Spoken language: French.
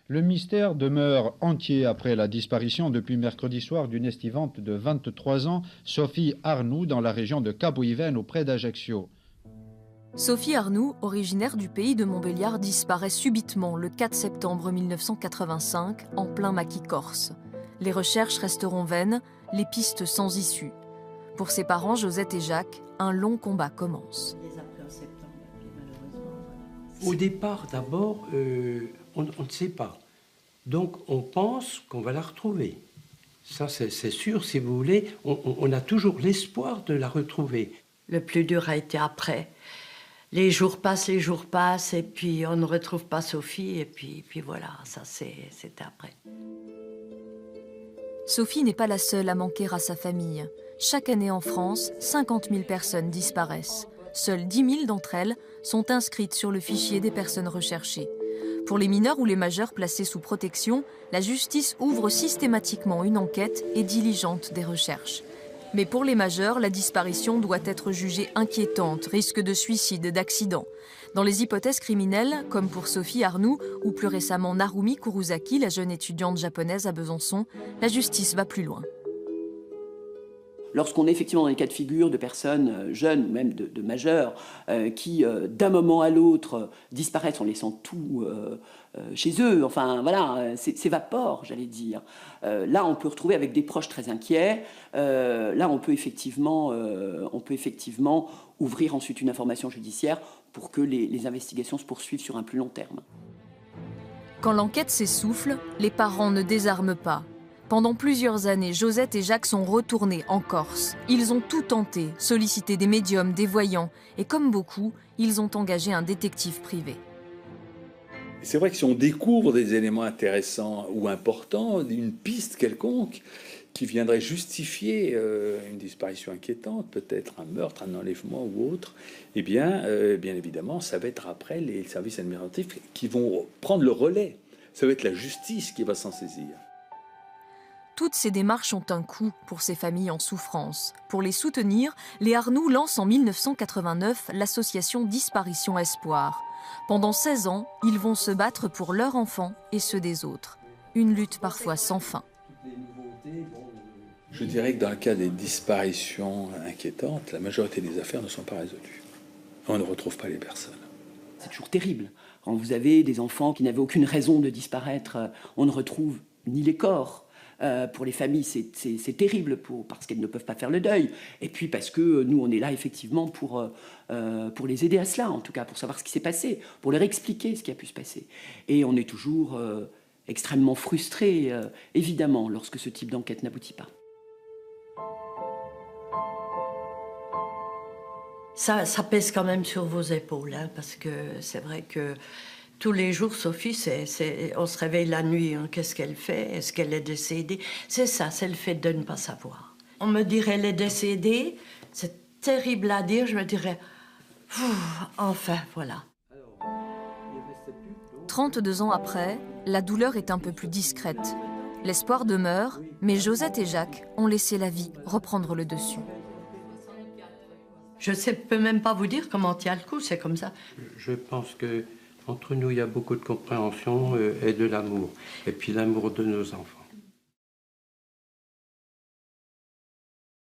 Le mystère demeure entier après la disparition depuis mercredi soir d'une estivante de 23 ans, Sophie Arnoux, dans la région de Caboyven, auprès d'Ajaccio. Sophie Arnoux, originaire du pays de Montbéliard, disparaît subitement le 4 septembre 1985, en plein maquis corse. Les recherches resteront vaines, les pistes sans issue. Pour ses parents, Josette et Jacques, un long combat commence. Au départ, d'abord, on ne sait pas. Donc, on pense qu'on va la retrouver. Ça, c'est sûr, si vous voulez. On a toujours l'espoir de la retrouver. Le plus dur a été après. Les jours passent, et puis on ne retrouve pas Sophie, et puis voilà, ça c'était après. Sophie n'est pas la seule à manquer à sa famille. Chaque année en France, 50 000 personnes disparaissent. Seules 10 000 d'entre elles sont inscrites sur le fichier des personnes recherchées. Pour les mineurs ou les majeurs placés sous protection, la justice ouvre systématiquement une enquête et diligente des recherches. Mais pour les majeurs, la disparition doit être jugée inquiétante, risque de suicide, d'accident. Dans les hypothèses criminelles, comme pour Sophie Arnoux ou plus récemment Narumi Kurosaki, la jeune étudiante japonaise à Besançon, la justice va plus loin. Lorsqu'on est effectivement dans les cas de figure de personnes jeunes ou même de majeurs qui, d'un moment à l'autre, disparaissent en laissant tout chez eux, enfin voilà, s'évaporent, j'allais dire. Là, on peut retrouver avec des proches très inquiets. Là, on peut effectivement ouvrir ensuite une information judiciaire pour que les investigations se poursuivent sur un plus long terme. Quand l'enquête s'essouffle, les parents ne désarment pas. Pendant plusieurs années, Josette et Jacques sont retournés en Corse. Ils ont tout tenté, sollicité des médiums, des voyants, et comme beaucoup, ils ont engagé un détective privé. C'est vrai que si on découvre des éléments intéressants ou importants, une piste quelconque qui viendrait justifier une disparition inquiétante, peut-être un meurtre, un enlèvement ou autre, eh bien évidemment, ça va être après les services administratifs qui vont prendre le relais. Ça va être la justice qui va s'en saisir. Toutes ces démarches ont un coût pour ces familles en souffrance. Pour les soutenir, les Arnoux lancent en 1989 l'association Disparition Espoir. Pendant 16 ans, ils vont se battre pour leurs enfants et ceux des autres. Une lutte parfois sans fin. Je dirais que dans le cas des disparitions inquiétantes, la majorité des affaires ne sont pas résolues. On ne retrouve pas les personnes. C'est toujours terrible. Quand vous avez des enfants qui n'avaient aucune raison de disparaître, on ne retrouve ni les corps. Pour les familles, c'est terrible parce qu'elles ne peuvent pas faire le deuil. Et puis parce que nous, on est là effectivement pour les aider à cela, en tout cas, pour savoir ce qui s'est passé, pour leur expliquer ce qui a pu se passer. Et on est toujours extrêmement frustrés, évidemment, lorsque ce type d'enquête n'aboutit pas. Ça pèse quand même sur vos épaules, hein, parce que c'est vrai que tous les jours, Sophie, on se réveille la nuit, hein, qu'est-ce qu'elle fait? Est-ce qu'elle est décédée? C'est ça, c'est le fait de ne pas savoir. On me dirait, elle est décédée, c'est terrible à dire, je me dirais, enfin, voilà. 32 ans après, la douleur est un peu plus discrète. L'espoir demeure, mais Josette et Jacques ont laissé la vie reprendre le dessus. Je ne peux même pas vous dire comment tient le coup, c'est comme ça. Je pense que entre nous, il y a beaucoup de compréhension et de l'amour. Et puis l'amour de nos enfants.